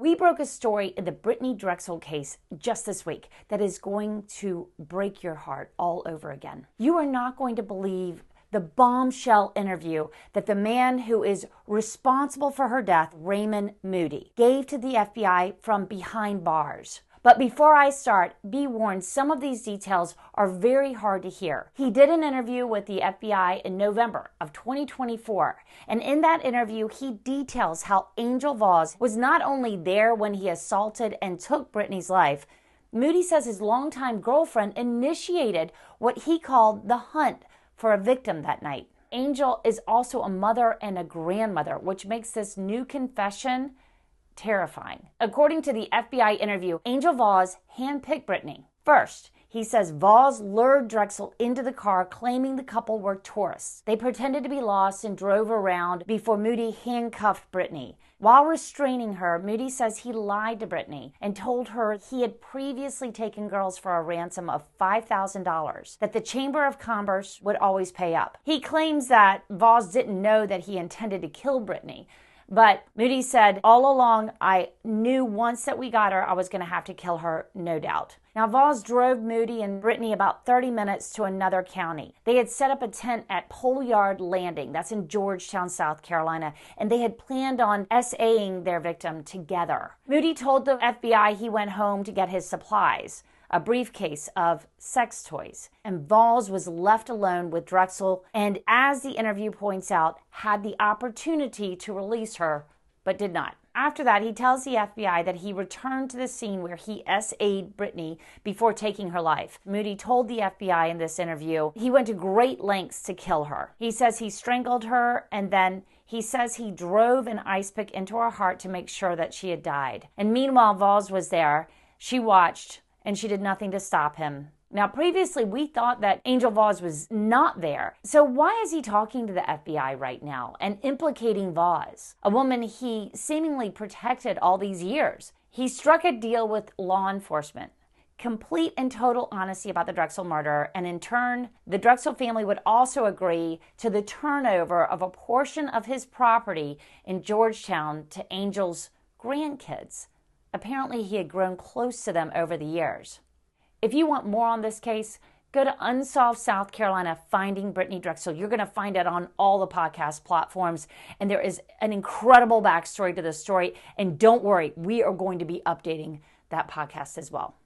We broke a story in the Brittanee Drexel case just this week that is going to break your heart all over again. You are not going to believe the bombshell interview that the man who is responsible for her death, Raymond Moody, gave to the FBI from behind bars. But before I start, be warned, some of these details are very hard to hear. He did an interview with the FBI in November of 2024, and in that interview, he details how Angel Vause was not only there when he assaulted and took Brittanee's life. Moody says his longtime girlfriend initiated what he called the hunt for a victim that night. Angel is also a mother and a grandmother, which makes this new confession terrifying. According to the FBI interview, Angel Vause handpicked Brittanee. First, he says Vause lured Drexel into the car, claiming the couple were tourists. They pretended to be lost and drove around before Moody handcuffed Brittanee. While restraining her, Moody says he lied to Brittanee and told her he had previously taken girls for a ransom of $5,000, that the Chamber of Commerce would always pay up. He claims that Vause didn't know that he intended to kill Brittanee. But Moody said, all along, I knew once that we got her, I was going to have to kill her, no doubt. Now, Vause drove Moody and Brittanee about 30 minutes to another county. They had set up a tent at Pole Yard Landing, that's in Georgetown, South Carolina, and they had planned on SAing their victim together. Moody told the FBI he went home to get his supplies, a briefcase of sex toys, and Vause was left alone with Drexel and, as the interview points out, had the opportunity to release her, but did not. After that, he tells the FBI that he returned to the scene where he SA'd Brittanee before taking her life. Moody told the FBI in this interview he went to great lengths to kill her. He says he strangled her, and then he says he drove an ice pick into her heart to make sure that she had died. And meanwhile, Vause was there. She watched, and she did nothing to stop him. Now, previously, we thought that Angel Vause was not there. So why is he talking to the FBI right now and implicating Vause, a woman he seemingly protected all these years? He struck a deal with law enforcement, complete and total honesty about the Drexel murder, and in turn, the Drexel family would also agree to the turnover of a portion of his property in Georgetown to Angel's grandkids. Apparently, he had grown close to them over the years. If you want more on this case, go to Unsolved South Carolina, Finding Brittanee Drexel. You're going to find it on all the podcast platforms, and there is an incredible backstory to this story. And don't worry, we are going to be updating that podcast as well.